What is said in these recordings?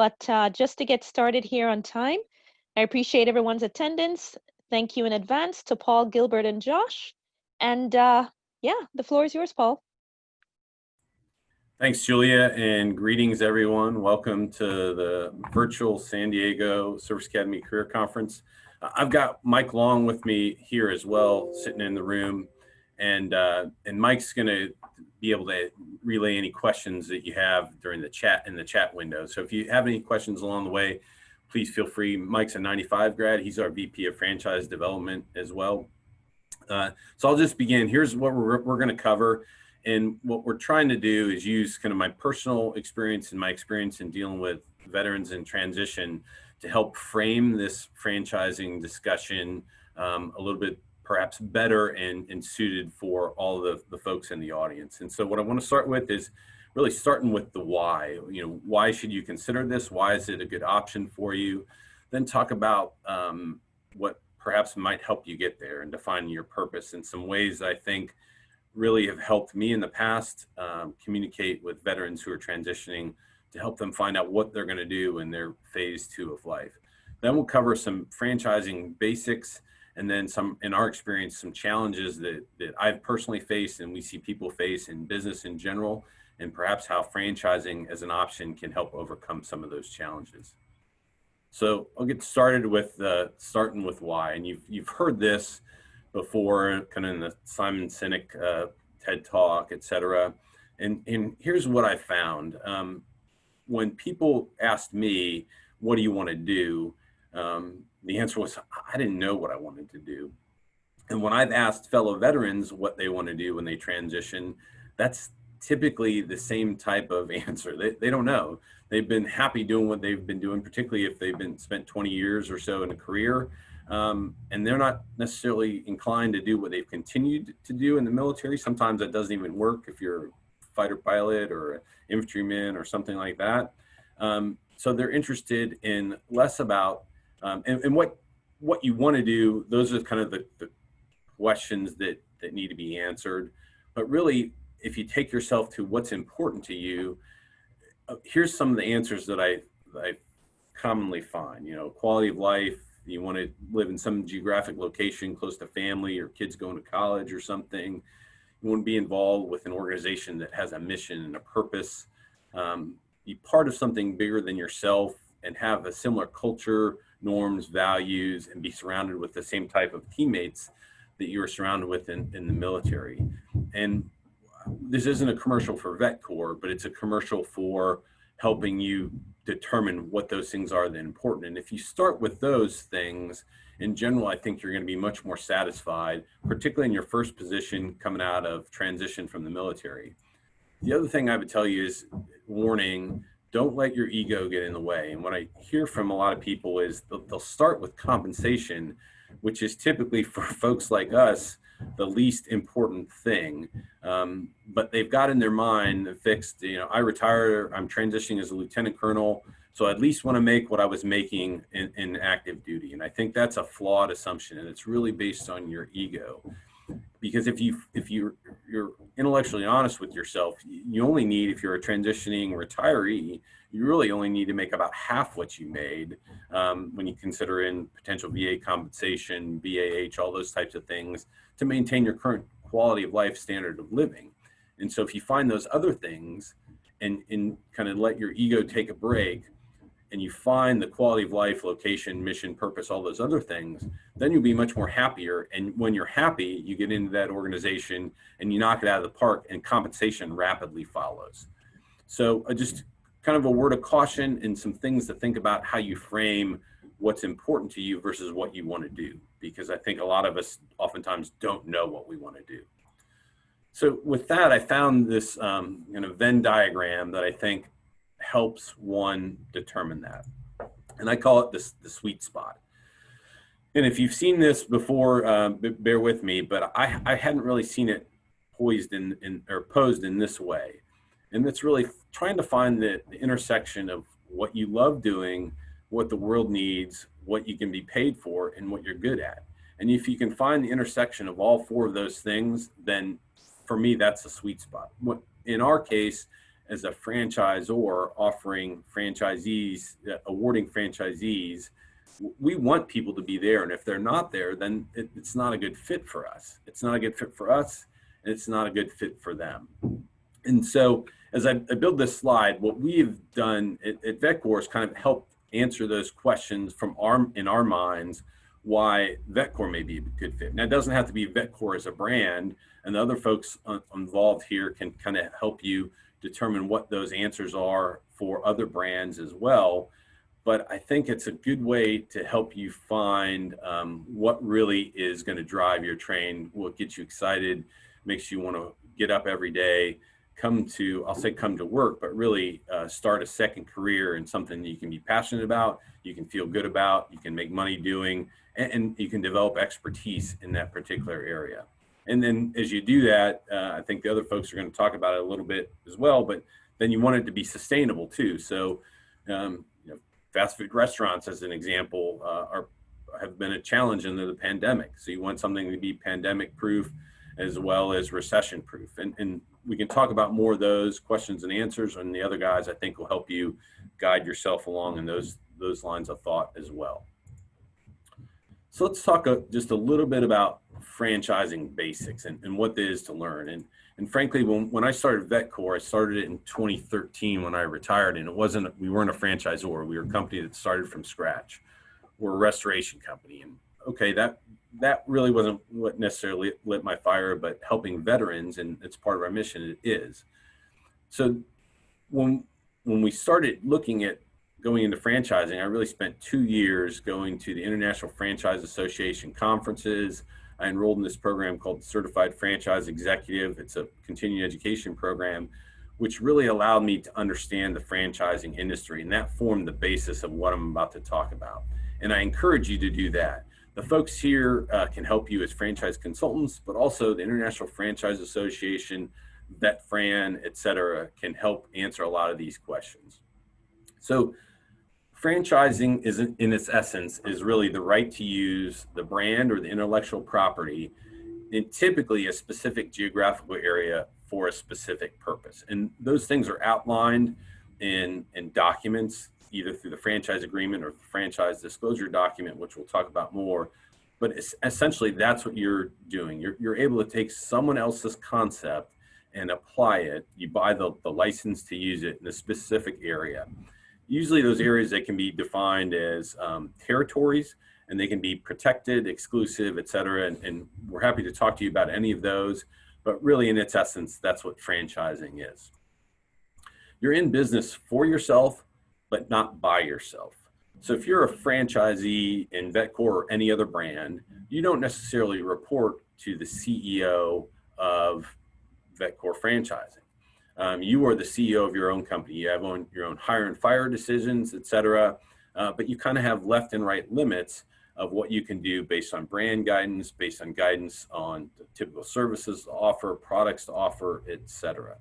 But just to get started here on time, I appreciate everyone's attendance. Thank you in advance to Paul, Gilbert, and Josh. And yeah, the floor is yours, Paul. Thanks, Julia, and greetings, everyone. Welcome to the virtual San Diego Service Academy Career Conference. I've got Mike Long with me here as well, sitting in the room, and Mike's going to be able to relay any questions that you have during the chat in the chat window. So if you have any questions along the way, please feel free. Mike's a 95 grad. He's our VP of Franchise Development as well. So I'll just begin. Here's what we're going to cover. And what we're trying to do is use kind of my personal experience and my experience in dealing with veterans in transition to help frame this franchising discussion a little bit perhaps better and suited for all the folks in the audience. And so what I want to start with is really starting with the why. You know, why should you consider this? Why is it a good option for you? Then talk about what perhaps might help you get there and define your purpose in some ways I think really have helped me in the past communicate with veterans who are transitioning to help them find out what they're going to do in their phase 2 of life. Then we'll cover some franchising basics and then some, in our experience, some challenges that I've personally faced and we see people face in business in general, and perhaps how franchising as an option can help overcome some of those challenges. So I'll get started with starting with why, and you've heard this before, kind of in the Simon Sinek TED Talk, etc. And here's what I found. When people asked me, what do you want to do? The answer was, I didn't know what I wanted to do. And when I've asked fellow veterans what they want to do when they transition, that's typically the same type of answer. They don't know. They've been happy doing what they've been doing, particularly if they've been spent 20 years or so in a career. And they're not necessarily inclined to do what they've continued to do in the military. Sometimes that doesn't even work if you're a fighter pilot or an infantryman or something like that. So they're interested in less about, and what you want to do. Those are kind of the questions that need to be answered. But really, if you take yourself to what's important to you, here's some of the answers that I commonly find. You know, quality of life. You want to live in some geographic location close to family or kids going to college or something. You want to be involved with an organization that has a mission and a purpose. Be part of something bigger than yourself and have a similar culture, norms, values, and be surrounded with the same type of teammates that you are surrounded with in the military. And this isn't a commercial for Vet Corps, but it's a commercial for helping you determine what those things are that are important. And if you start with those things, in general, I think you're going to be much more satisfied, particularly in your first position coming out of transition from the military. The other thing I would tell you is, warning, don't let your ego get in the way. And what I hear from a lot of people is they'll start with compensation, which is typically for folks like us, the least important thing. But they've got in their mind fixed, you know, I retired, I'm transitioning as a lieutenant colonel, so I at least want to make what I was making in active duty. And I think that's a flawed assumption, and it's really based on your ego. Because if you're intellectually honest with yourself, you only need, if you're a transitioning retiree, you really only need to make about half what you made when you consider in potential VA compensation, BAH, all those types of things to maintain your current quality of life standard of living. And so if you find those other things and kind of let your ego take a break, and you find the quality of life, location, mission, purpose, all those other things, then you'll be much more happier. And when you're happy, you get into that organization and you knock it out of the park, and compensation rapidly follows. So just kind of a word of caution and some things to think about how you frame what's important to you versus what you want to do, because I think a lot of us oftentimes don't know what we want to do. So with that, I found this Venn diagram that I think helps one determine that. And I call it the sweet spot. And if you've seen this before, bear with me, but I hadn't really seen it posed in this way. And it's really trying to find the intersection of what you love doing, what the world needs, what you can be paid for, and what you're good at. And if you can find the intersection of all four of those things, then for me, that's a sweet spot. In our case, as a franchisor offering franchisees, awarding franchisees, we want people to be there. And if they're not there, then it's not a good fit for us. It's not a good fit for us, and it's not a good fit for them. And so as I build this slide, what we've done at VetCore is kind of help answer those questions in our minds, why VetCore may be a good fit. Now, it doesn't have to be VetCore as a brand, and the other folks involved here can kind of help you determine what those answers are for other brands as well. But I think it's a good way to help you find what really is going to drive your train, what gets you excited, makes you want to get up every day, come to work, but really start a second career in something that you can be passionate about, you can feel good about, you can make money doing, and you can develop expertise in that particular area. And then as you do that, I think the other folks are going to talk about it a little bit as well, but then you want it to be sustainable too. So, fast food restaurants, as an example, have been a challenge under the pandemic. So you want something to be pandemic proof as well as recession proof. And we can talk about more of those questions and answers, and the other guys I think will help you guide yourself along in those lines of thought as well. So let's talk just a little bit about franchising basics and what there is to learn. And frankly, when I started VetCore, I started it in 2013 when I retired, and we weren't a franchisor. We were a company that started from scratch. We're a restoration company. And okay, that really wasn't what necessarily lit my fire, but helping veterans, and it's part of our mission, it is. So when we started looking at going into franchising, I really spent 2 years going to the International Franchise Association conferences. I enrolled in this program called Certified Franchise Executive. It's a continuing education program, which really allowed me to understand the franchising industry, and that formed the basis of what I'm about to talk about. And I encourage you to do that. The folks here can help you as franchise consultants, but also the International Franchise Association, VetFran, et cetera, can help answer a lot of these questions. So franchising in its essence is really the right to use the brand or the intellectual property in typically a specific geographical area for a specific purpose. And those things are outlined in documents, either through the franchise agreement or the franchise disclosure document, which we'll talk about more. But essentially, that's what you're doing. You're able to take someone else's concept and apply it. You buy the license to use it in a specific area. Usually those areas, they can be defined as territories, and they can be protected, exclusive, et cetera. And we're happy to talk to you about any of those. But really, in its essence, that's what franchising is. You're in business for yourself, but not by yourself. So if you're a franchisee in VetCore or any other brand, you don't necessarily report to the CEO of VetCore Franchising. You are the CEO of your own company. You have your own hire and fire decisions, et cetera, but you kind of have left and right limits of what you can do based on brand guidance, based on guidance on the typical services to offer, products to offer, et cetera.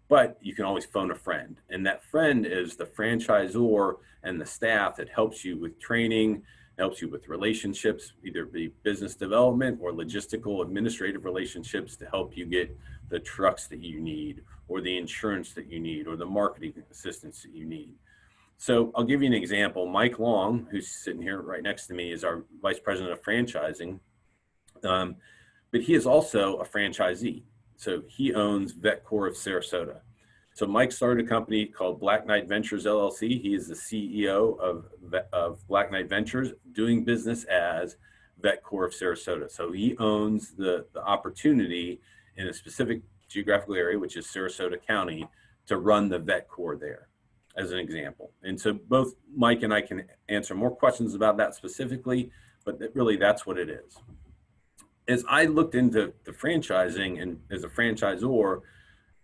But you can always phone a friend, and that friend is the franchisor and the staff that helps you with training, helps you with relationships, either be business development or logistical administrative relationships to help you get the trucks that you need, or the insurance that you need, or the marketing assistance that you need. So I'll give you an example. Mike Long, who's sitting here right next to me, is our Vice President of Franchising, but he is also a franchisee. So he owns VetCore of Sarasota. So Mike started a company called Black Knight Ventures LLC. He is the CEO of Black Knight Ventures, doing business as VetCore of Sarasota. So he owns the opportunity in a specific geographical area, which is Sarasota County, to run the VetCore there, as an example. And so both Mike and I can answer more questions about that specifically, but really that's what it is. As I looked into the franchising and as a franchisor,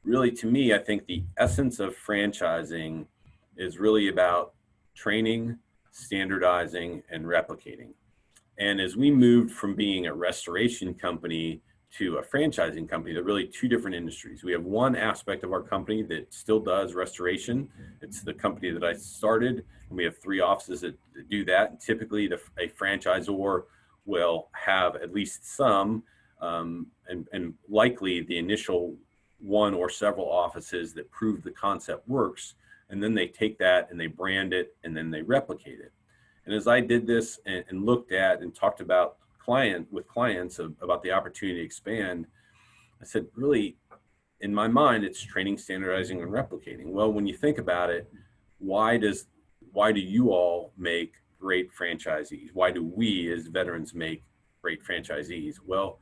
really to me, I think the essence of franchising is really about training, standardizing, and replicating. And as we moved from being a restoration company to a franchising company, they're really two different industries. We have one aspect of our company that still does restoration. It's the company that I started, and we have 3 offices that do that. And typically, a franchisor will have at least some, and likely the initial one or several offices that prove the concept works, and then they take that and they brand it and then they replicate it. And as I did this and looked at and talked about clients about the opportunity to expand, I said, really, in my mind, it's training, standardizing, and replicating. Well, when you think about it, why do you all make great franchisees? Why do we as veterans make great franchisees? Well,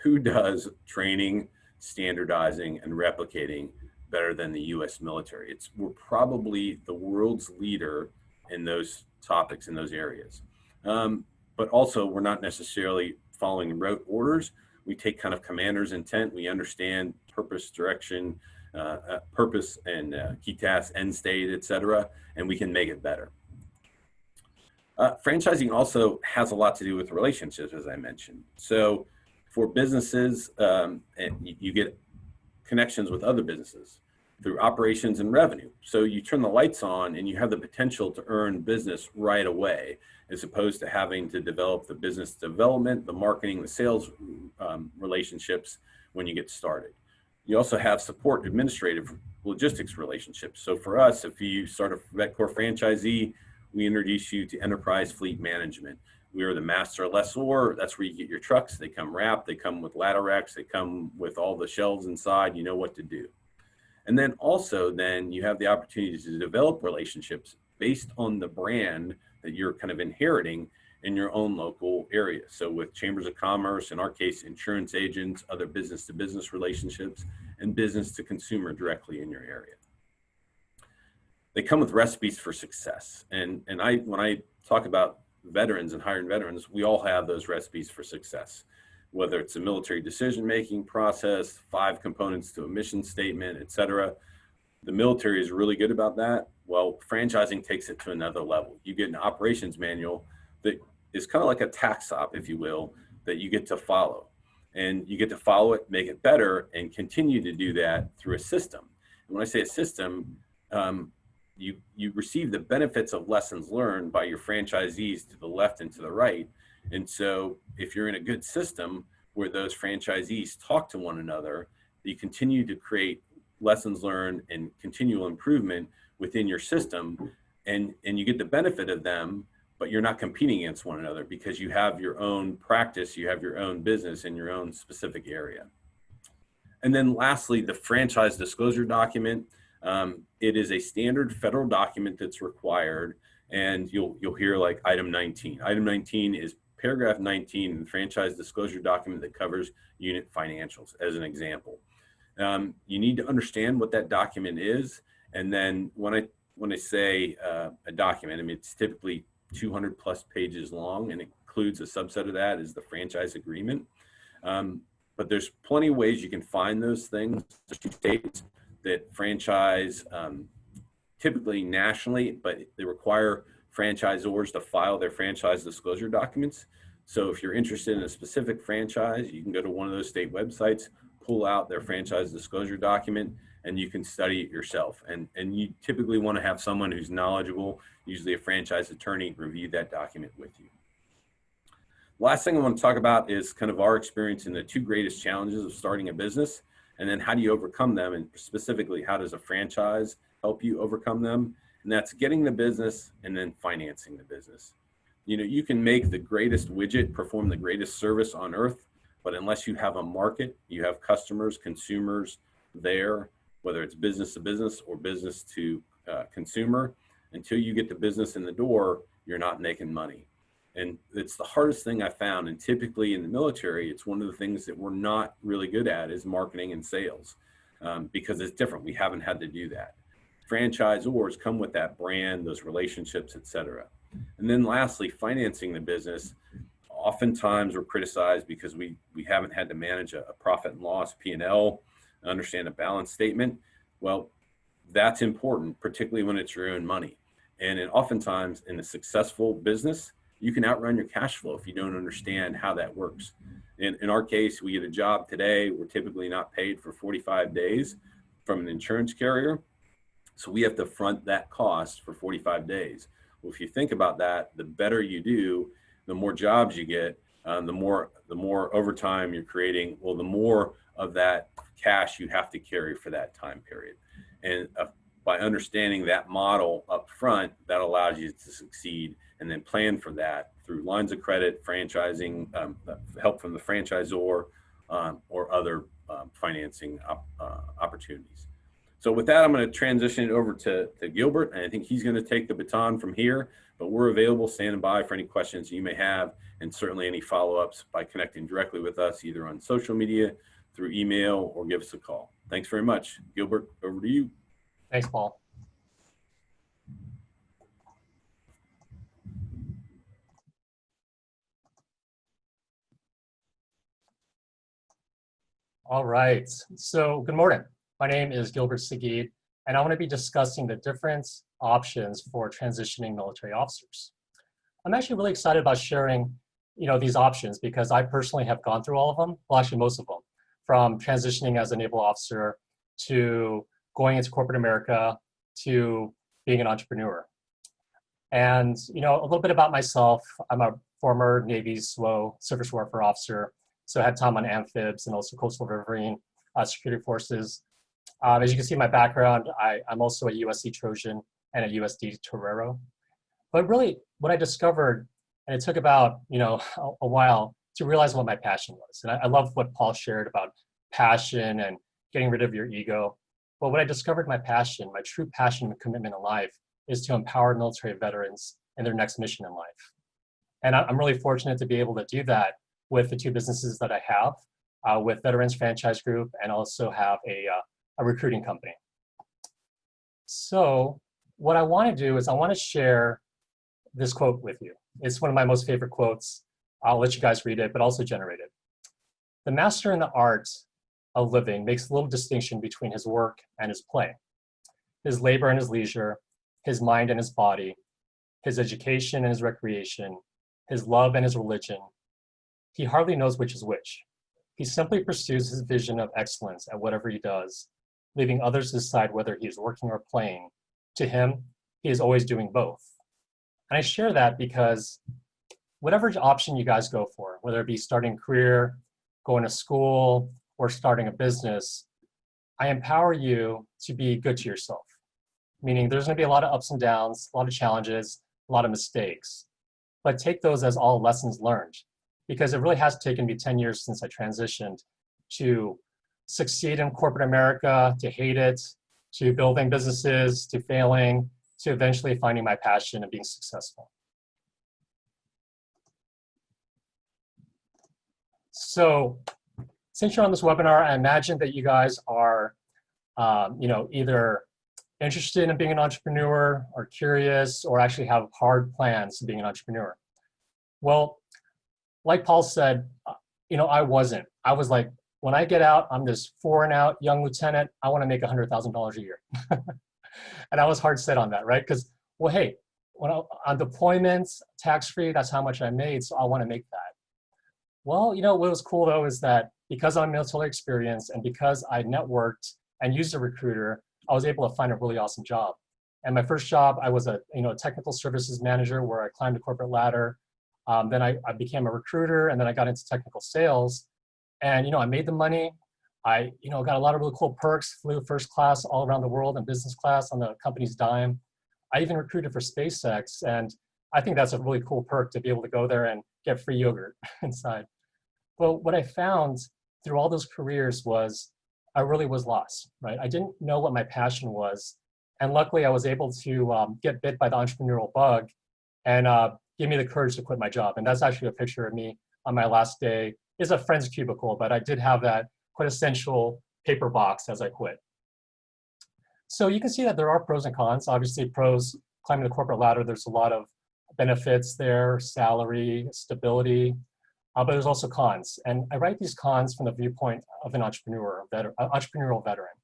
who does training, standardizing, and replicating better than the US military? We're probably the world's leader in those topics, in those areas. But also, we're not necessarily following rote orders. We take kind of commander's intent. We understand purpose, direction, purpose and key tasks, end state, etc., and we can make it better. Franchising also has a lot to do with relationships, as I mentioned. So for businesses, you get connections with other businesses through operations and revenue. So you turn the lights on and you have the potential to earn business right away, as opposed to having to develop the business development, the marketing, the sales relationships when you get started. You also have support, administrative, logistics relationships. So for us, if you start a VetCor franchisee, we introduce you to enterprise fleet management. We are the master lessor. That's where you get your trucks. They come wrapped, they come with ladder racks, they come with all the shelves inside, you know what to do. And then also then you have the opportunity to develop relationships based on the brand that you're kind of inheriting in your own local area. So with chambers of commerce, in our case, insurance agents, other business to business relationships, and business to consumer directly in your area. They come with recipes for success. And when I talk about veterans and hiring veterans, we all have those recipes for success, whether it's a military decision-making process, 5 components to a mission statement, et cetera. The military is really good about that. Well, franchising takes it to another level. You get an operations manual that is kind of like a tax op, if you will, that you get to follow. And you get to follow it, make it better, and continue to do that through a system. And when I say a system, you receive the benefits of lessons learned by your franchisees to the left and to the right. And so if you're in a good system where those franchisees talk to one another, you continue to create lessons learned and continual improvement within your system, and you get the benefit of them, but you're not competing against one another because you have your own practice, you have your own business in your own specific area. And then lastly, the franchise disclosure document. It is a standard federal document that's required, and you'll hear like item 19. Item 19 is paragraph 19 in the franchise disclosure document that covers unit financials, as an example. You need to understand what that document is, and then when I say a document, I mean it's typically 200 plus pages long, and it includes a subset of that is the franchise agreement. But there's plenty of ways you can find those things. There's 2 states that franchise typically nationally, but they require franchisors to file their franchise disclosure documents. So if you're interested in a specific franchise, you can go to one of those state websites, pull out their franchise disclosure document, and you can study it yourself. And you typically want to have someone who's knowledgeable, usually a franchise attorney, review that document with you. Last thing I want to talk about is kind of our experience in the 2 greatest challenges of starting a business, and then how do you overcome them, and specifically, how does a franchise help you overcome them? And that's getting the business and then financing the business. You know, you can make the greatest widget, perform the greatest service on earth, but unless you have a market, you have customers, consumers there, whether it's business to business or business to consumer, until you get the business in the door, you're not making money. And it's the hardest thing I found. And typically in the military, it's one of the things that we're not really good at is marketing and sales, because it's different. We haven't had to do that. Franchisors come with that brand, those relationships, et cetera. And then lastly, financing the business. Oftentimes we're criticized because we haven't had to manage a profit and loss P&L, understand a balance statement. Well, that's important, particularly when it's your own money. And oftentimes in a successful business, you can outrun your cash flow if you don't understand how that works. In our case, we get a job today, we're typically not paid for 45 days from an insurance carrier. So we have to front that cost for 45 days. Well, if you think about that, the better you do, the more jobs you get, the more overtime you're creating, well, the more of that cash you have to carry for that time period. And by understanding that model up front, that allows you to succeed and then plan for that through lines of credit, franchising, help from the franchisor, or other financing opportunities. So with that, I'm going to transition it over to Gilbert, and I think he's going to take the baton from here, but we're available, standing by for any questions you may have, and certainly any follow-ups by connecting directly with us, either on social media, through email, or give us a call. Thanks very much. Gilbert, over to you. Thanks, Paul. All right, so good morning. My name is Gilbert Seguid, and I want to be discussing the different options for transitioning military officers. I'm actually really excited about sharing, these options because I personally have gone through all of them, well, actually most of them, from transitioning as a naval officer to going into corporate America to being an entrepreneur. And, a little bit about myself. I'm a former Navy SWO, surface warfare officer. So I had time on amphibs and also coastal riverine security forces. As you can see in my background, I'm also a USC Trojan and a USD Torero. But really what I discovered, and it took about, a while to realize what my passion was. And I love what Paul shared about passion and getting rid of your ego. But what I discovered my passion, my true passion and commitment in life, is to empower military veterans in their next mission in life. And I'm really fortunate to be able to do that with the two businesses that I have, with Veterans Franchise Group, and also have a recruiting company. So what I want to do is I want to share this quote with you. It's one of my most favorite quotes. I'll let you guys read it, but also generate it. The master in the art of living makes little distinction between his work and his play, his labor and his leisure, his mind and his body, his education and his recreation, his love and his religion. He hardly knows which is which. He simply pursues his vision of excellence at whatever he does, leaving others to decide whether he is working or playing. To him, he is always doing both. And I share that because whatever option you guys go for, whether it be starting a career, going to school, or starting a business, I empower you to be good to yourself. Meaning there's going to be a lot of ups and downs, a lot of challenges, a lot of mistakes, but take those as all lessons learned, because it really has taken me 10 years since I transitioned to succeed in corporate America, to hate it, to building businesses, to failing, to eventually finding my passion and being successful. So since you're on this webinar, I imagine that you guys are either interested in being an entrepreneur or curious or actually have hard plans to being an entrepreneur. Well, like Paul said, I wasn't. I was like, when I get out, I'm this 4-and-out young lieutenant. I want to make $100,000 a year. And I was hard set on that, right? Because, well, hey, on deployments, tax-free, that's how much I made, so I want to make that. Well, what was cool though is that because I'm military experienced and because I networked and used a recruiter, I was able to find a really awesome job. And my first job, I was a technical services manager where I climbed the corporate ladder. Then I became a recruiter, and then I got into technical sales. And I made the money. I got a lot of really cool perks, flew first class all around the world and business class on the company's dime. I even recruited for SpaceX, and I think that's a really cool perk to be able to go there and get free yogurt inside. But what I found through all those careers was I really was lost, right? I didn't know what my passion was. And luckily I was able to get bit by the entrepreneurial bug and give me the courage to quit my job. And that's actually a picture of me on my last day. It's a friend's cubicle, but I did have that quintessential paper box as I quit. So you can see that there are pros and cons. Obviously pros, climbing the corporate ladder, there's a lot of benefits there, salary, stability, but there's also cons. And I write these cons from the viewpoint of an entrepreneurial veteran,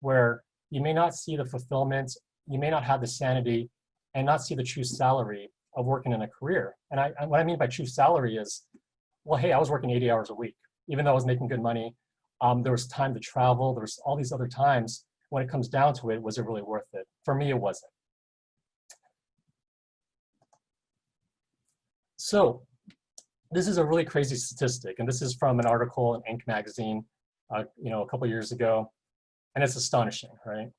where you may not see the fulfillment, you may not have the sanity, and not see the true salary of working in a career. And what I mean by true salary is, well, hey, I was working 80 hours a week. Even though I was making good money, there was time to travel, there was all these other times. When it comes down to it, was it really worth it? For me, it wasn't. So this is a really crazy statistic, and this is from an article in Inc. magazine a couple years ago, and it's astonishing, right?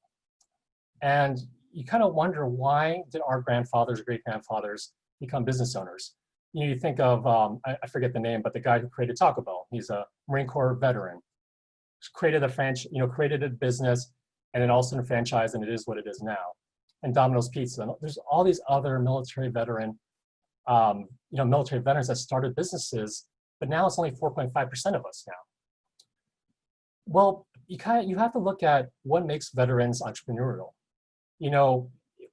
And you kind of wonder, why did our grandfathers, great grandfathers become business owners? You think of, I forget the name, but the guy who created Taco Bell, he's a Marine Corps veteran, created created a business, and then also a franchise, and it is what it is now. And Domino's Pizza, and there's all these other military veterans that started businesses, but now it's only 4.5% of us now. Well, you have to look at what makes veterans entrepreneurial.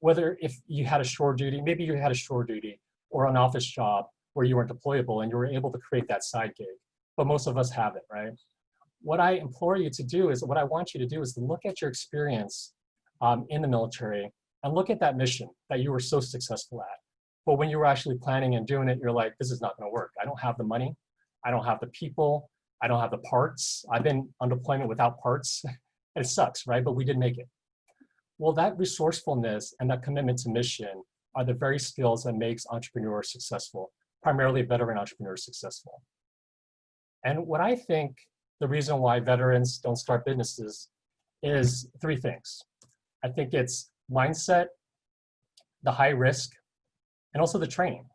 Whether if you had a shore duty, maybe you had a shore duty or an office job where you weren't deployable and you were able to create that side gig, but most of us haven't, right? What I implore you to do is, what I want you to do is to look at your experience in the military and look at that mission that you were so successful at. But when you were actually planning and doing it, you're like, this is not gonna work. I don't have the money, I don't have the people, I don't have the parts. I've been on deployment without parts. It sucks, right? But we did make it. Well, that resourcefulness and that commitment to mission are the very skills that makes entrepreneurs successful, primarily veteran entrepreneurs successful. And what I think the reason why veterans don't start businesses is three things. I think it's mindset, the high risk, and also the training.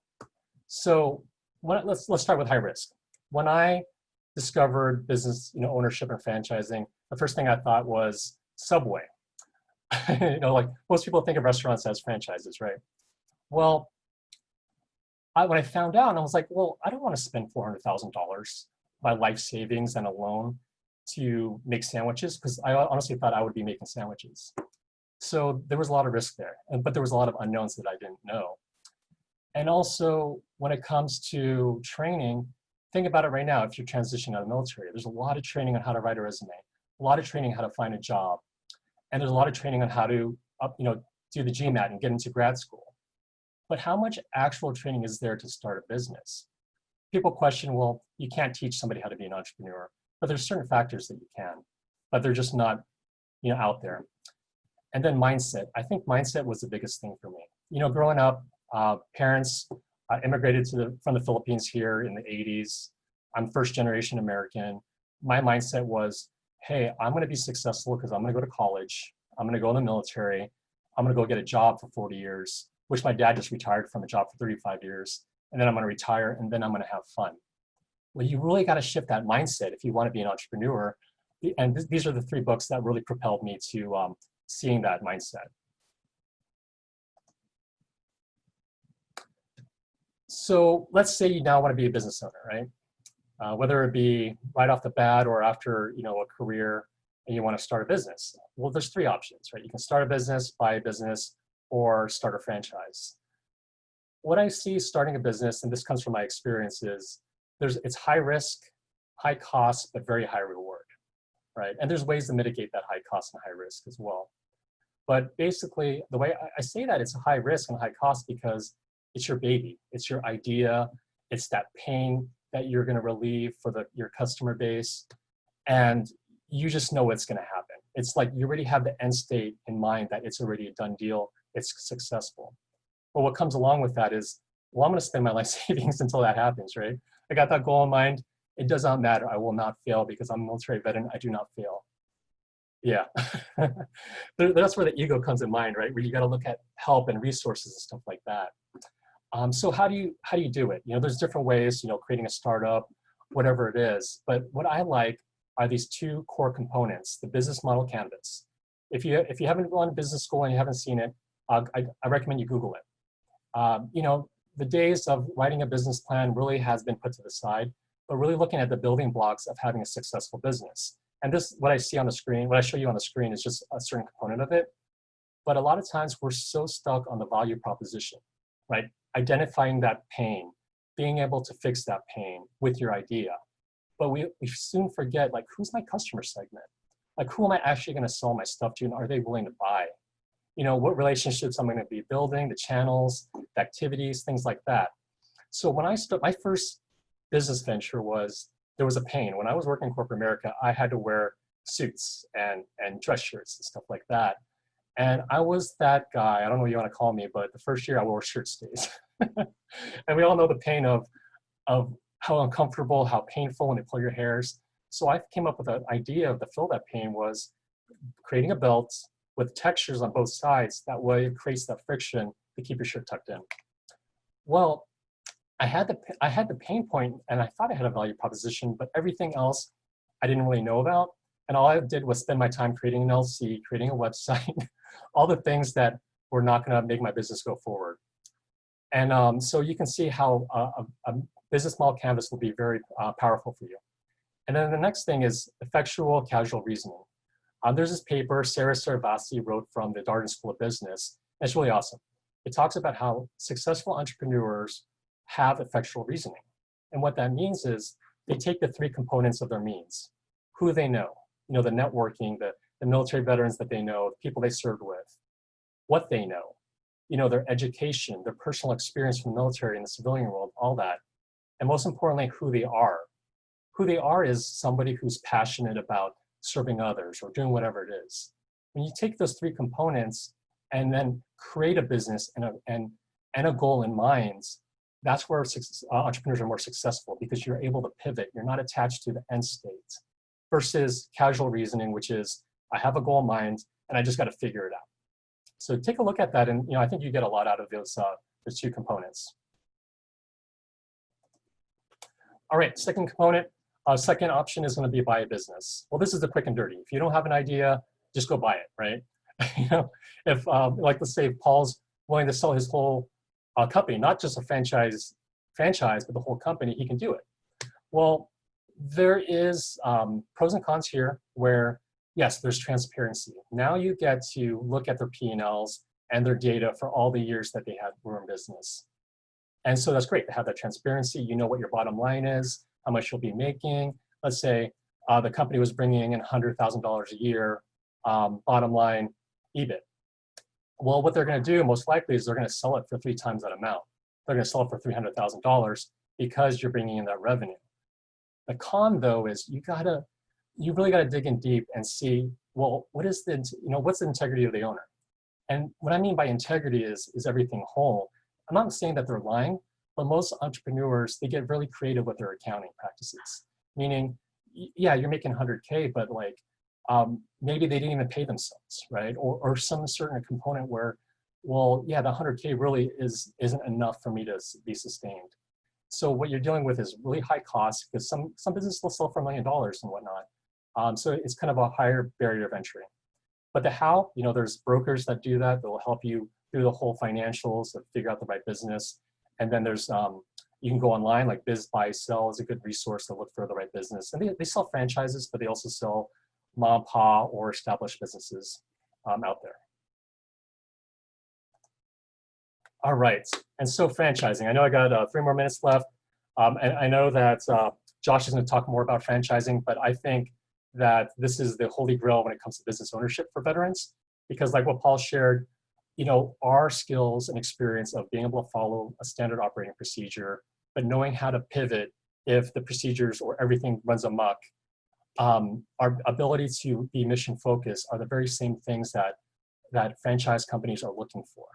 So let's start with high risk. When I discovered business ownership and franchising, the first thing I thought was Subway. Like most people think of restaurants as franchises, right? Well, when I found out, I was like, well, I don't want to spend $400,000 my life savings and a loan to make sandwiches, because I honestly thought I would be making sandwiches. So there was a lot of risk there, but there was a lot of unknowns that I didn't know. And also, when it comes to training, think about it right now. If you're transitioning out of the military, there's a lot of training on how to write a resume, a lot of training on how to find a job, and there's a lot of training on how to do the GMAT and get into grad school. But how much actual training is there to start a business? People question, well, you can't teach somebody how to be an entrepreneur, but there's certain factors that you can, but they're just not out there. And then mindset. I think mindset was the biggest thing for me. Growing up, parents immigrated from the Philippines here in the 80s. I'm first generation American. My mindset was, hey, I'm gonna be successful because I'm gonna go to college, I'm gonna go in the military, I'm gonna go get a job for 40 years, which my dad just retired from a job for 35 years, and then I'm gonna retire, and then I'm gonna have fun. Well, you really gotta shift that mindset if you wanna be an entrepreneur. And these are the three books that really propelled me to seeing that mindset. So let's say you now want to be a business owner, right? Whether it be right off the bat or after a career and you want to start a business. Well, there's three options, right? You can start a business, buy a business, or start a franchise. What I see starting a business, and this comes from my experiences, it's high risk, high cost, but very high reward, right? And there's ways to mitigate that high cost and high risk as well. But basically, the way I say that it's a high risk and high cost because it's your baby, it's your idea, it's that pain that you're gonna relieve for your customer base, and you just know it's gonna happen. It's like you already have the end state in mind that it's already a done deal, it's successful. But what comes along with that is, well, I'm gonna spend my life savings until that happens, right? I got that goal in mind, it does not matter, I will not fail because I'm a military veteran, I do not fail. Yeah, that's where the ego comes in mind, right? Where you gotta look at help and resources and stuff like that. So how do you do it? There's different ways, creating a startup, whatever it is. But what I like are these two core components, the business model canvas. If you haven't gone to business school and you haven't seen it, I recommend you Google it. The days of writing a business plan really has been put to the side, but really looking at the building blocks of having a successful business. And this, what I see on the screen, what I show you on the screen is just a certain component of it. But a lot of times we're so stuck on the value proposition, right? Identifying that pain, being able to fix that pain with your idea. But we soon forget, like, who's my customer segment? Like, who am I actually gonna sell my stuff to, and are they willing to buy? What relationships I'm gonna be building, the channels, the activities, things like that. So when I started, my first business venture there was a pain. When I was working in corporate America, I had to wear suits and dress shirts and stuff like that. And I was that guy, I don't know what you want to call me, but the first year I wore shirt stays. And we all know the pain of how uncomfortable, how painful when they pull your hairs. So I came up with an idea to fill that pain was creating a belt with textures on both sides. That way it creates that friction to keep your shirt tucked in. Well, I had the pain point and I thought I had a value proposition, but everything else I didn't really know about. And all I did was spend my time creating an LC, creating a website, all the things that were not gonna make my business go forward. And so you can see how a business model canvas will be very powerful for you. And then the next thing is effectual causal reasoning. There's this paper Sarah Sarvasi wrote from the Darden School of Business. And it's really awesome. It talks about how successful entrepreneurs have effectual reasoning. And what that means is they take the three components of their means: who they know, the networking, the military veterans that they know, the people they served with, what they know, their education, their personal experience from the military and the civilian world, all that. And most importantly, who they are. Who they are is somebody who's passionate about serving others or doing whatever it is. When you take those three components and then create a business and a goal in mind, that's where entrepreneurs are more successful, because you're able to pivot. You're not attached to the end state, versus causal reasoning, which is I have a goal in mind and I just got to figure it out. So take a look at that, and I think you get a lot out of those two components. All right, second component. Second option is going to be buy a business. Well, this is the quick and dirty. If you don't have an idea, just go buy it, right? If like let's say Paul's willing to sell his whole company, not just a franchise, but the whole company, he can do it. Well, there is pros and cons here where, yes, there's transparency. Now you get to look at their P&Ls and their data for all the years that they were in business. And so that's great to have that transparency. You know what your bottom line is, how much you'll be making. Let's say the company was bringing in $100,000 a year, bottom line EBIT. Well, what they're going to do most likely is they're going to sell it for 3 times that amount. They're going to sell it for $300,000 because you're bringing in that revenue. The con, though, is you really got to dig in deep and see, well, what's the integrity of the owner? And what I mean by integrity is everything whole. I'm not saying that they're lying, but most entrepreneurs, they get really creative with their accounting practices. Meaning, yeah, you're making 100K, but like maybe they didn't even pay themselves, right? Or some certain component where, well, yeah, the 100K really isn't enough for me to be sustained. So what you're dealing with is really high costs, because some businesses will sell for $1 million and whatnot. So it's kind of a higher barrier of entry. But the how, there's brokers that do that will help you through the whole financials to figure out the right business. And then there's, you can go online, like Biz Buy Sell is a good resource to look for the right business. And they sell franchises, but they also sell mom and pop or established businesses out there. All right, and so franchising. I know I got 3 more minutes left. And I know that Josh is gonna talk more about franchising, but I think that this is the holy grail when it comes to business ownership for veterans, because like what Paul shared, our skills and experience of being able to follow a standard operating procedure, but knowing how to pivot if the procedures or everything runs amok, our ability to be mission focused are the very same things that franchise companies are looking for.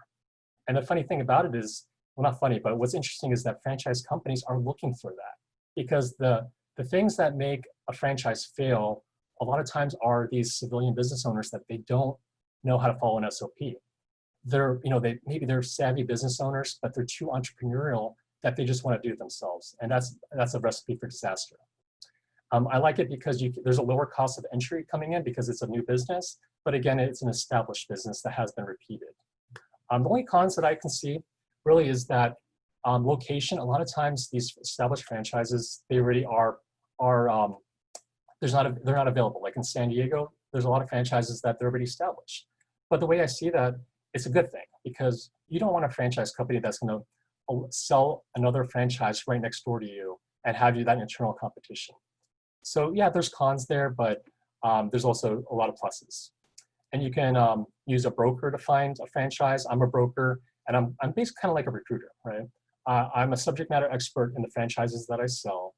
And the funny thing about it is, well, not funny, but what's interesting is that franchise companies are looking for that, because the things that make a franchise fail a lot of times are these civilian business owners that they don't know how to follow an SOP. Maybe they're savvy business owners, but they're too entrepreneurial that they just want to do it themselves. And that's a recipe for disaster. I like it because there's a lower cost of entry coming in because it's a new business, but again, it's an established business that has been repeated. The only cons that I can see really is that location. A lot of times these established franchises, they already they're not available. Like in San Diego, there's a lot of franchises that they're already established. But the way I see that, it's a good thing, because you don't want a franchise company that's going to sell another franchise right next door to you and have you that internal competition. So yeah, there's cons there, but there's also a lot of pluses. And you can use a broker to find a franchise. I'm a broker, and I'm basically kind of like a recruiter, right? I'm a subject matter expert in the franchises that I sell.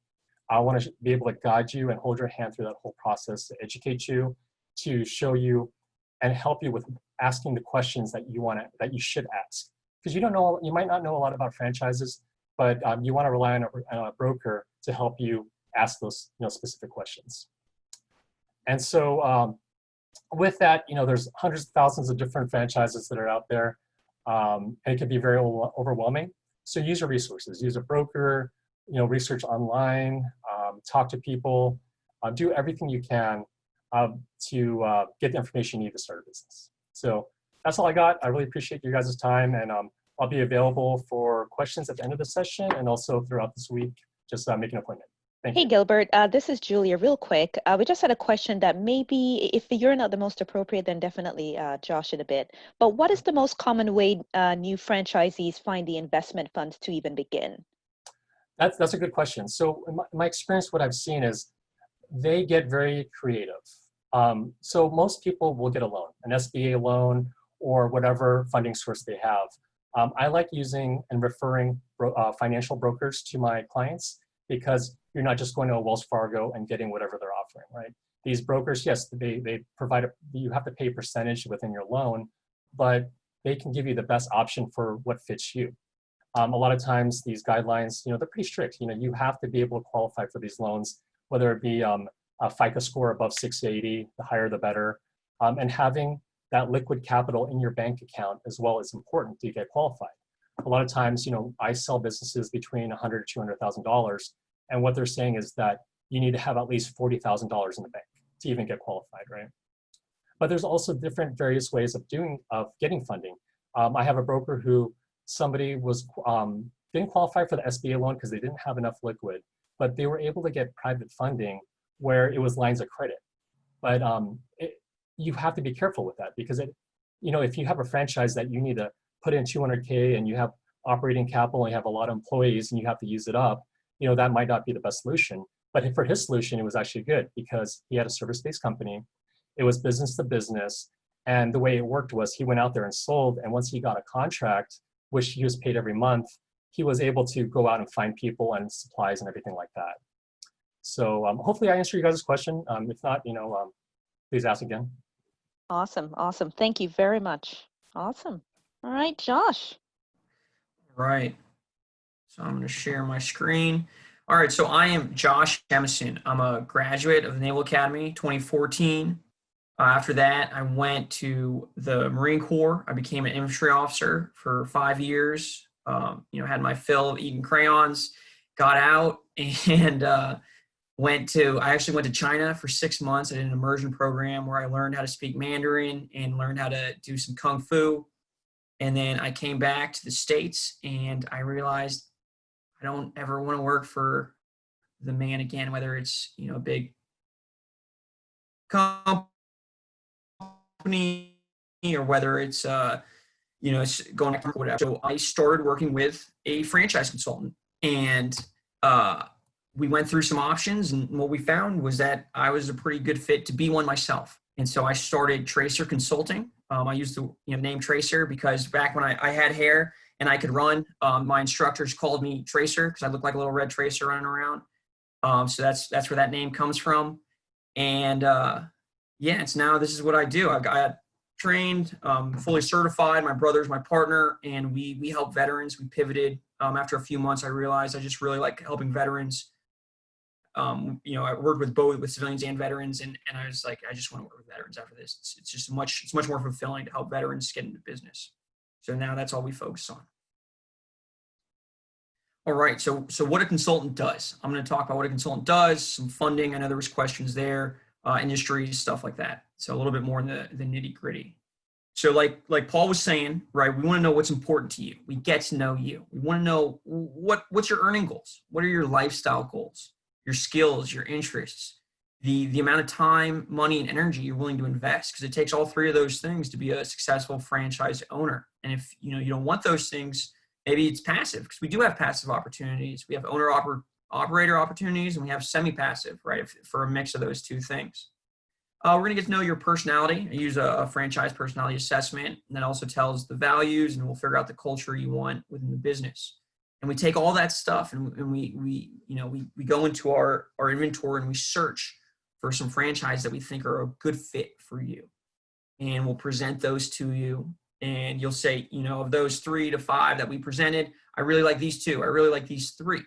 I want to be able to guide you and hold your hand through that whole process, to educate you, to show you and help you with asking the questions that you should ask. Because you might not know a lot about franchises, but you want to rely on a broker to help you ask those specific questions. And so with that, there's hundreds of thousands of different franchises that are out there, and it can be very overwhelming. So use your resources, use a broker, research online, talk to people, do everything you can to get the information you need to start a business. So that's all I got. I really appreciate you guys' time, and I'll be available for questions at the end of the session and also throughout this week. Just make an appointment. Thank you. Hey, Gilbert, this is Julia. Real quick, we just had a question that maybe if you're not the most appropriate, then definitely Josh in a bit. But what is the most common way new franchisees find the investment funds to even begin? That's a good question. So in my experience, what I've seen is they get very creative. So most people will get a loan, an SBA loan or whatever funding source they have. I like using and referring financial brokers to my clients because you're not just going to a Wells Fargo and getting whatever they're offering, right? These brokers, yes, they provide, you have to pay a percentage within your loan, but they can give you the best option for what fits you. A lot of times these guidelines, they're pretty strict. You have to be able to qualify for these loans, whether it be a FICO score above 680, the higher the better, and having that liquid capital in your bank account as well is important to get qualified. A lot of times, I sell businesses between $100,000 to $200,000, and what they're saying is that you need to have at least $40,000 in the bank to even get qualified, right? But there's also different various ways of getting funding. I have a broker who somebody was didn't qualify for the SBA loan because they didn't have enough liquid, but they were able to get private funding where it was lines of credit. But you have to be careful with that because if you have a franchise that you need to put in $200K and you have operating capital and you have a lot of employees and you have to use it up, that might not be the best solution. But for his solution, it was actually good because he had a service-based company. It was business to business. And the way it worked was he went out there and sold. And once he got a contract, which he was paid every month, he was able to go out and find people and supplies and everything like that. So hopefully I answered you guys' question. If not, please ask again. Awesome. Awesome. Thank you very much. Awesome. All right, Josh. Right. So I'm going to share my screen. All right. So I am Josh Jemison. I'm a graduate of the Naval Academy 2014. After that, I went to the Marine Corps. I became an infantry officer for 5 years. Had my fill of eating crayons, got out and I actually went to China for 6 months. I did an immersion program where I learned how to speak Mandarin and learned how to do some Kung Fu. And then I came back to the States and I realized I don't ever want to work for the man again, whether it's, a big company or whether it's, it's going to whatever. So I started working with a franchise consultant and we went through some options, and what we found was that I was a pretty good fit to be one myself. And so I started Tracer Consulting. I used the name Tracer because back when I had hair and I could run, my instructors called me Tracer because I looked like a little red tracer running around. So that's where that name comes from. And it's now this is what I do. I got trained, fully certified. My brother's my partner, and we help veterans. We pivoted. After a few months, I realized I just really like helping veterans. I worked with civilians and veterans, and I was like, I just want to work with veterans after this. It's much more fulfilling to help veterans get into business. So now that's all we focus on. All right, so what a consultant does. I'm going to talk about what a consultant does, some funding. I know there was questions there, industry, stuff like that. So a little bit more in the nitty gritty. So like Paul was saying, right, we want to know what's important to you. We get to know you. We want to know what's your earning goals? What are your lifestyle goals? Your skills, your interests, the amount of time, money, and energy you're willing to invest, because it takes all three of those things to be a successful franchise owner. And if you don't want those things, maybe it's passive, because we do have passive opportunities. We have owner-operator opportunities, and we have semi-passive, right, for a mix of those two things. We're going to get to know your personality. I use a franchise personality assessment, and that also tells the values, and we'll figure out the culture you want within the business. And we take all that stuff and we go into our inventory and we search for some franchise that we think are a good fit for you. And we'll present those to you. And you'll say, of those 3 to 5 that we presented, I really like these 2. I really like these 3.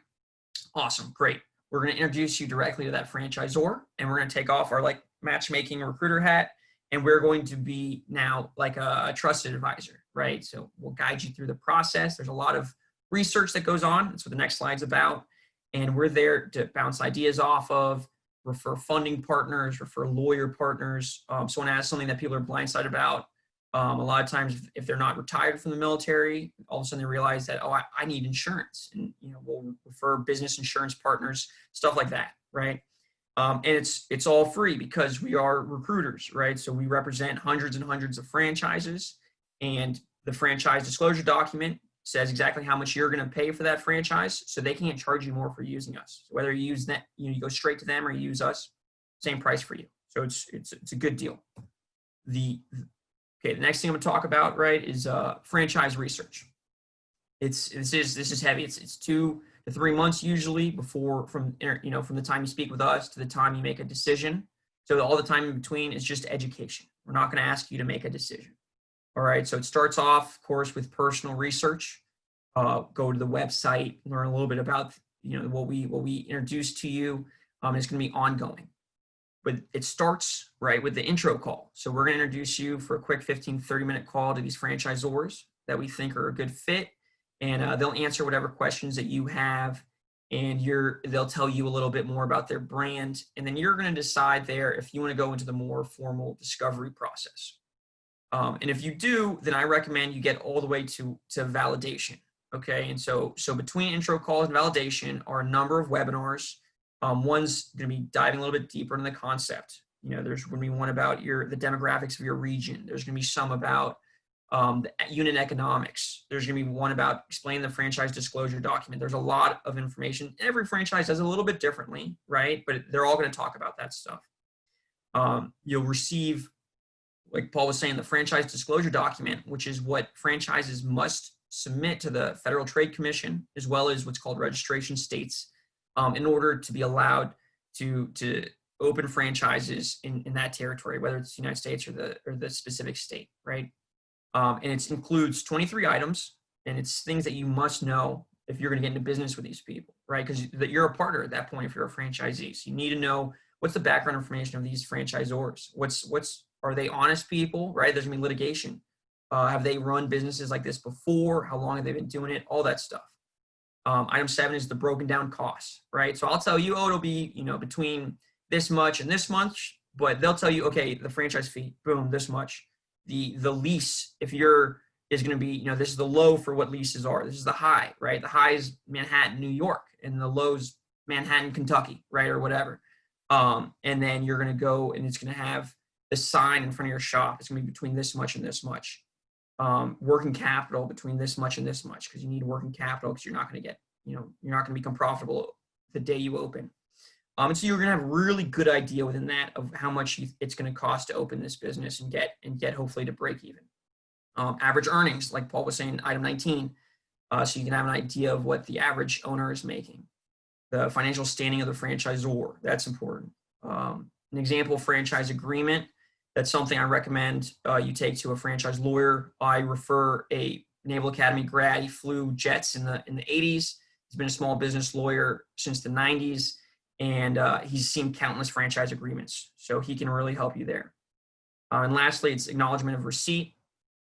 Awesome. Great. we're going to introduce you directly to that franchisor, and we're going to take off our like matchmaking recruiter hat, and we're going to be now like a trusted advisor, right? So we'll guide you through the process. There's a lot of research that goes on. That's what the next slide's about. And we're there to bounce ideas off of, refer funding partners, refer lawyer partners. Someone asks something that people are blindsided about. A lot of times, if they're not retired from the military, all of a sudden they realize that, oh, I need insurance, and we'll refer business insurance partners, stuff like that, right? And it's all free because we are recruiters, right? So we represent hundreds and hundreds of franchises, and the franchise disclosure document says exactly how much you're going to pay for that franchise, so they can't charge you more for using us. So whether you use that, you go straight to them or you use us, same price for you. So it's a good deal. The next thing I'm going to talk about, right, is franchise research. This is heavy. It's 2 to 3 months usually from the time you speak with us to the time you make a decision. So all the time in between is just education. We're not going to ask you to make a decision. All right. So it starts off, of course, with personal research. Go to the website, learn a little bit about what we introduce to you. It's going to be ongoing. But it starts right with the intro call. So we're going to introduce you for a quick 15, 30-minute call to these franchisors that we think are a good fit. And they'll answer whatever questions that you have. And they'll tell you a little bit more about their brand. And then you're going to decide there if you want to go into the more formal discovery process. And if you do, then I recommend you get all the way to validation. Okay. And so between intro calls and validation are a number of webinars. One's going to be diving a little bit deeper into the concept. There's going to be one about the demographics of your region. There's going to be some about the unit economics. There's going to be one about explaining the franchise disclosure document. There's a lot of information. Every franchise does it a little bit differently, right? But they're all going to talk about that stuff. You'll receive, like Paul was saying, the franchise disclosure document, which is what franchises must submit to the Federal Trade Commission, as well as what's called registration states, in order to be allowed to open franchises in that territory, whether it's the United States or the specific state, right? And it includes 23 items, and it's things that you must know if you're going to get into business with these people, right? Because you're a partner at that point if you're a franchisee. So you need to know what's the background information of these franchisors. Are they honest people, right? There's going to be litigation. Have they run businesses like this before? How long have they been doing it? All that stuff. Item 7 is the broken down costs, right? So I'll tell you, it'll be, between this much and this much, but they'll tell you, okay, the franchise fee, boom, this much. The lease, is going to be, this is the low for what leases are. This is the high, right? The high is Manhattan, New York, and the low's Manhattan, Kentucky, right? Or whatever. And then you're going to go and it's going to have the sign in front of your shop. It's going to be between this much and this much. Working capital between this much and this much, because you need working capital because you're not going to get, you're not going to become profitable the day you open. And so you're going to have a really good idea within that of how much it's going to cost to open this business and get hopefully to break even. Average earnings, like Paul was saying, item 19, so you can have an idea of what the average owner is making. The financial standing of the franchisor, that's important. An example franchise agreement, that's something I recommend you take to a franchise lawyer. I refer a Naval Academy grad. He flew jets in the 80s. He's been a small business lawyer since the 90s, and he's seen countless franchise agreements. So he can really help you there. And lastly, it's acknowledgement of receipt.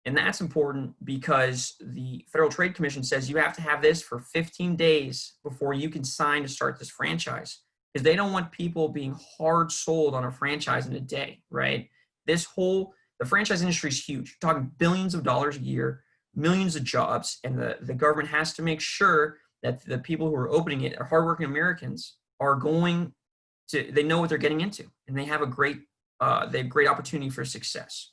And that's important because the Federal Trade Commission says you have to have this for 15 days before you can sign to start this franchise, because they don't want people being hard sold on a franchise in a day, right? The franchise industry is huge. You're talking billions of dollars a year, millions of jobs, and the government has to make sure that the people who are opening it are hardworking Americans they know what they're getting into, and they have great opportunity for success.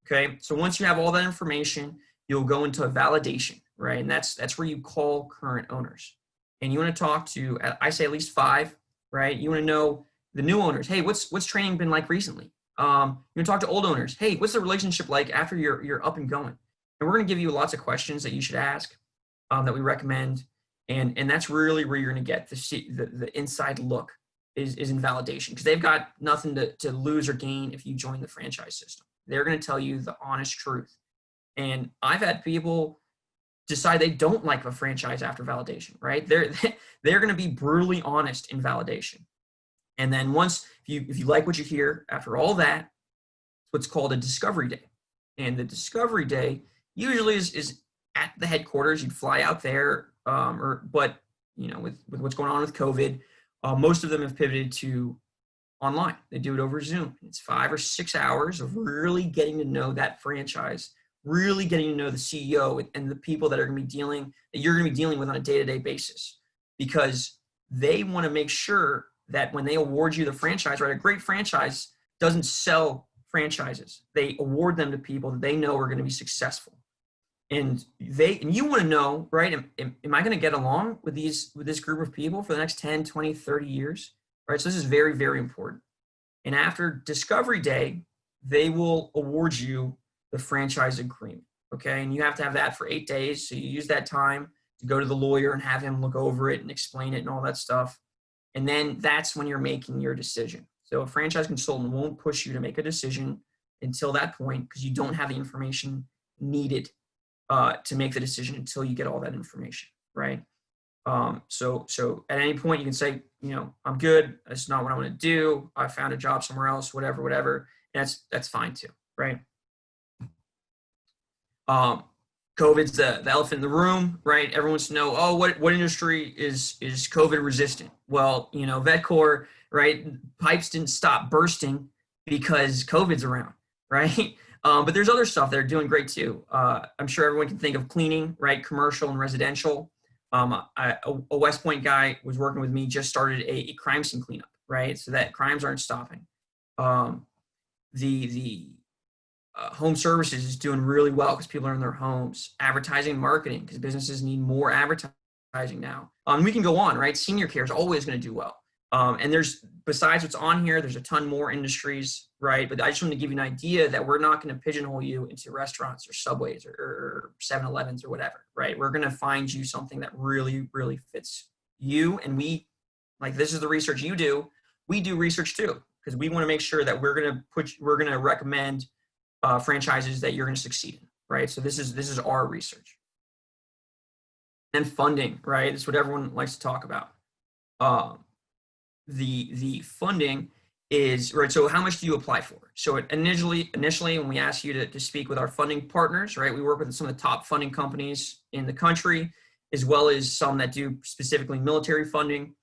Okay, so once you have all that information, you'll go into a validation, right? And that's where you call current owners, and you want to talk to, I say at least 5, right? You want to know the new owners. Hey, what's training been like recently? You want to talk to old owners. Hey, what's the relationship like after you're up and going? And we're going to give you lots of questions that you should ask that we recommend, and that's really where you're going to get the inside look is in validation, because they've got nothing to lose or gain if you join the franchise system. They're going to tell you the honest truth. And I've had people decide they don't like a franchise after validation, right? They're going to be brutally honest in validation. And then once, if you like what you hear after all that, it's what's called a discovery day. And the discovery day usually is at the headquarters. You'd fly out there, but with what's going on with COVID, most of them have pivoted to online. They do it over Zoom. It's 5 or 6 hours of really getting to know that franchise, really getting to know the CEO and the people that you're going to be dealing with on a day-to-day basis, because they want to make sure that when they award you the franchise, right, a great franchise doesn't sell franchises. They award them to people that they know are going to be successful. And you want to know, right, am I going to get along with this group of people for the next 10, 20, 30 years? Right? So this is very, very important. And after discovery day, they will award you the franchise agreement. Okay. And you have to have that for 8 days. So you use that time to go to the lawyer and have him look over it and explain it and all that stuff. And then that's when you're making your decision. So a franchise consultant won't push you to make a decision until that point, because you don't have the information needed to make the decision until you get all that information, right? So at any point you can say, I'm good. That's not what I want to do. I found a job somewhere else, whatever. And that's fine too, right? COVID's the elephant in the room, right? Everyone wants to know, what industry is COVID resistant? Well, VetCor, right? Pipes didn't stop bursting because COVID's around, right? But there's other stuff that are doing great too. I'm sure everyone can think of cleaning, right? Commercial and residential. A West Point guy was working with me, just started a crime scene cleanup, right? So that crimes aren't stopping. The home services is doing really well because people are in their homes. Advertising and marketing, because businesses need more advertising now. We can go on, right? Senior care is always going to do well. And besides what's on here, there's a ton more industries, right? But I just wanted to give you an idea that we're not going to pigeonhole you into restaurants or Subways or 7-Elevens or whatever, right? We're going to find you something that really, really fits you. And this is the research you do. We do research too, because we want to make sure that we're going to recommend franchises that you're going to succeed in, right? So this is our research. And funding, right? That's what everyone likes to talk about. The funding is, right, so how much do you apply for? So initially when we ask you to speak with our funding partners, right, we work with some of the top funding companies in the country, as well as some that do specifically military funding.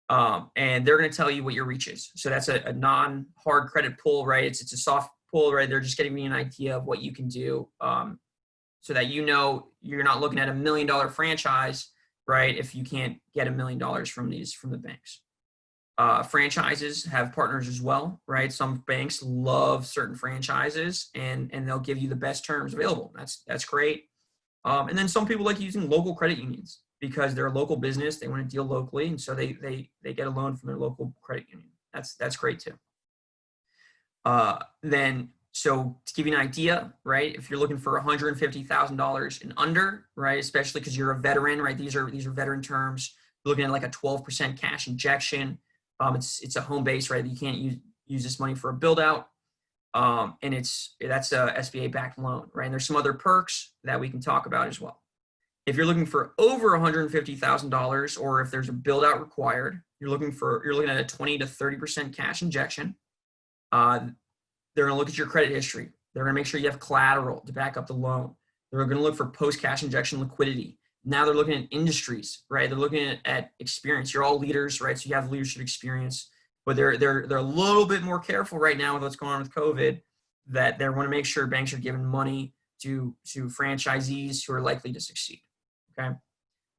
And they're going to tell you what your reach is. So that's a non-hard credit pull, right? It's a soft pull, right? They're just getting me an idea of what you can do, so that you're not looking at $1 million franchise, right, if you can't get $1 million from the banks. Franchises have partners as well, right? Some banks love certain franchises and they'll give you the best terms available. That's great. And then some people like using local credit unions because they're a local business. They want to deal locally. And so they get a loan from their local credit union. That's great too. So to give you an idea, right, if you're looking for $150,000 and under, right, especially because you're a veteran, right, these are veteran terms, you're looking at like a 12% cash injection. It's a home base, right? You can't use this money for a build out. And that's a SBA backed loan, right? And there's some other perks that we can talk about as well. If you're looking for over $150,000, or if there's a build out required, you're looking at a 20 to 30% cash injection. They're going to look at your credit history. They're going to make sure you have collateral to back up the loan. They're going to look for post-cash injection liquidity. Now they're looking at industries, right? They're looking at experience. You're all leaders, right? So you have leadership experience, but they're a little bit more careful right now with what's going on with COVID, that they want to make sure banks are giving money to franchisees who are likely to succeed. Okay.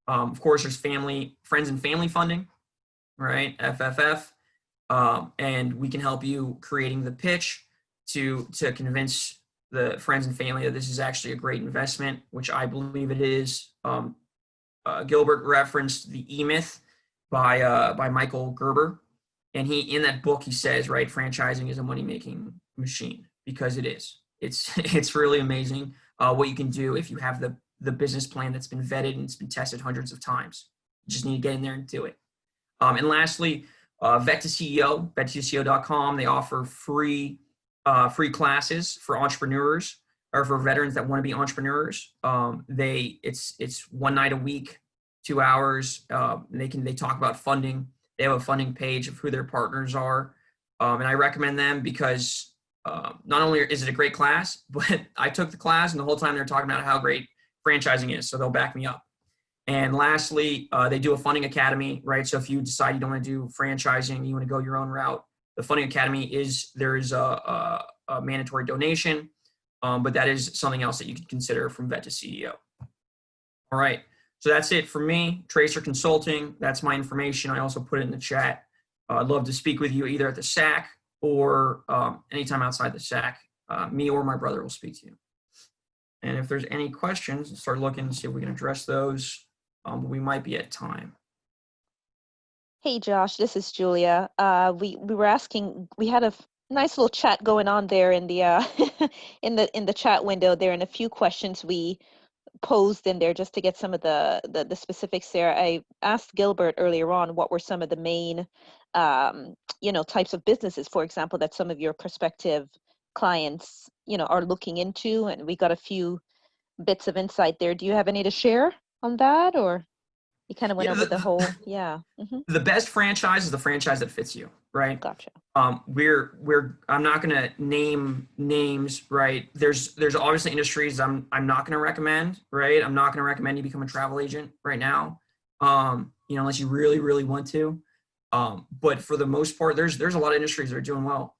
Of course, there's friends and family funding, right? FFF. And we can help you creating the pitch to convince the friends and family that this is actually a great investment, which I believe it is. Gilbert referenced the E-Myth by Michael Gerber. And in that book, he says, right, franchising is a money-making machine, because it is. It's really amazing what you can do if you have the business plan that's been vetted and it's been tested hundreds of times. You just need to get in there and do it. And lastly, vet2CEO, vet2ceo.com. They offer free classes for entrepreneurs or for veterans that want to be entrepreneurs. It's one night a week, 2 hours. They talk about funding. They have a funding page of who their partners are, and I recommend them because not only is it a great class, but I took the class and the whole time they're talking about how great franchising is, so they'll back me up. And lastly, they do a funding academy, right? So if you decide you don't want to do franchising, you want to go your own route, the funding academy there is a mandatory donation, but that is something else that you could consider from vet to CEO. All right, so that's it for me. Tracer Consulting, that's my information. I also put it in the chat. I'd love to speak with you either at the SACC or anytime outside the SACC. Me or my brother will speak to you. And if there's any questions, let's start looking and see if we can address those. We might be at time. Hey, Josh, this is Julia. We were asking, we had a nice little chat going on there in the in the chat window there, and a few questions we posed in there just to get some of the specifics there. I asked Gilbert earlier on what were some of the main types of businesses, for example, that some of your prospective clients are looking into, and we got a few bits of insight there. Do you have any to share on that, or you kind of went over the whole? Yeah. The best franchise is the franchise that fits you, right? Gotcha. I'm not going to name names, right? There's obviously industries I'm not going to recommend, right? I'm not going to recommend you become a travel agent right now, unless you really, really want to. But for the most part, there's a lot of industries that are doing well.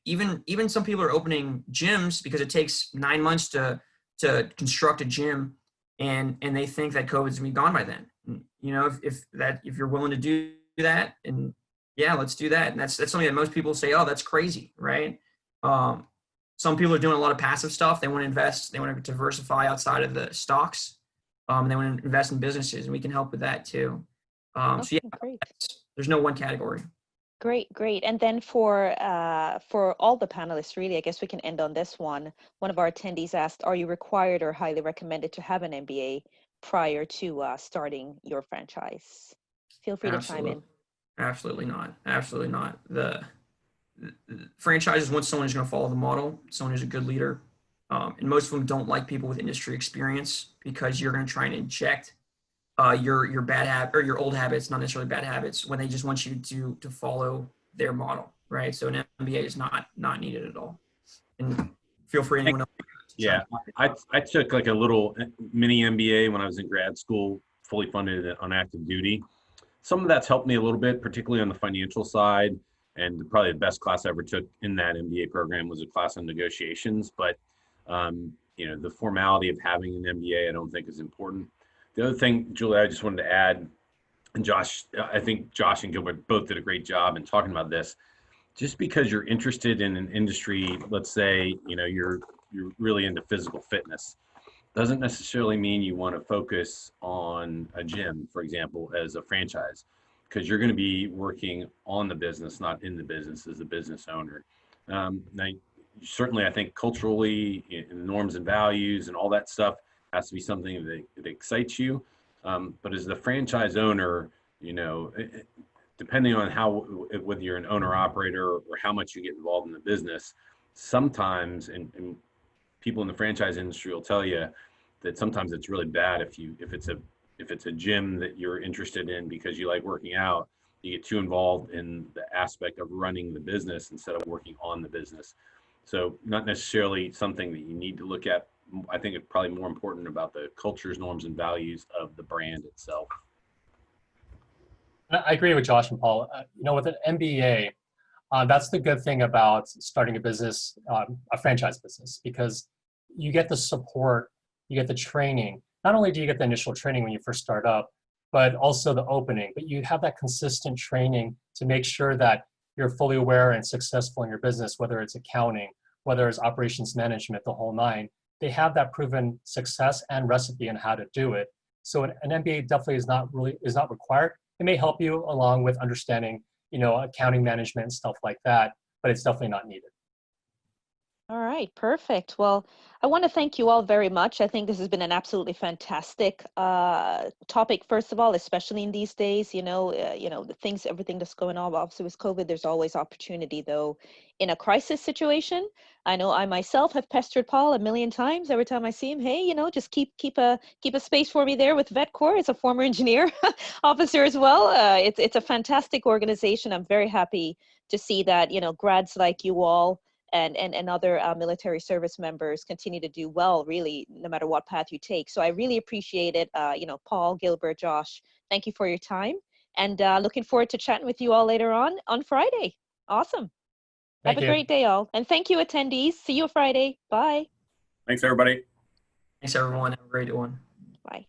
Even some people are opening gyms because it takes 9 months to construct a gym, and they think that COVID's gonna be gone by then. If you're willing to do that, and yeah, let's do that. And that's something that most people say, oh, that's crazy, right? Some people are doing a lot of passive stuff. They want to invest, they want to diversify outside of the stocks. They want to invest in businesses, and we can help with that too. So yeah, Great. there's no one category. Great. And then for all the panelists, really, I guess we can end on this one. One of our attendees asked, are you required or highly recommended to have an MBA prior to starting your franchise? Feel free to chime in. Absolutely not. Absolutely not. The franchises want someone who's going to follow the model, someone who's a good leader. And most of them don't like people with industry experience because you're going to try and inject your bad habit or your old habits, not necessarily bad habits, when they just want you to follow their model, right? So an MBA is not needed at all. And feel free, anyone else. Yeah, I took like a little mini MBA when I was in grad school, fully funded on active duty. Some of that's helped me a little bit, particularly on the financial side. And probably the best class I ever took in that MBA program was a class on negotiations. But the formality of having an MBA, I don't think is important. The other thing, Julia, I just wanted to add, and Josh, I think Josh and Gilbert both did a great job in talking about this. Just because you're interested in an industry, let's say, you're really into physical fitness, doesn't necessarily mean you want to focus on a gym, for example, as a franchise, because you're going to be working on the business, not in the business as a business owner. Now, certainly, I think culturally, norms and values and all that stuff has to be something that excites you. But as the franchise owner, depending on whether you're an owner operator or how much you get involved in the business, sometimes, and people in the franchise industry will tell you that sometimes it's really bad if it's a gym that you're interested in because you like working out, you get too involved in the aspect of running the business instead of working on the business. So not necessarily something that you need to look at. I think it's probably more important about the cultures, norms, and values of the brand itself. I agree with Josh and Paul. With an MBA, that's the good thing about starting a business, a franchise business, because you get the support, you get the training. Not only do you get the initial training when you first start up, but also the opening. But you have that consistent training to make sure that you're fully aware and successful in your business, whether it's accounting, whether it's operations management, the whole nine. They have that proven success and recipe on how to do it. So an MBA definitely is not required. It may help you along with understanding, accounting management and stuff like that, but it's definitely not needed. All right, perfect. Well, I want to thank you all very much. I think this has been an absolutely fantastic topic. First of all, especially in these days, the things, everything that's going on. Obviously, with COVID, there's always opportunity, though. In a crisis situation, I know I myself have pestered Paul a million times. Every time I see him, hey, just keep a space for me there with VetCorps as a former engineer officer as well. It's a fantastic organization. I'm very happy to see that grads like you all and other military service members continue to do well, really, no matter what path you take. So I really appreciate it. Paul, Gilbert, Josh, thank you for your time. And looking forward to chatting with you all later on Friday. Awesome. Have Thank a you. great day, all. And thank you, attendees. See you Friday. Bye. Thanks, everybody. Thanks, everyone. Have a great one. Bye.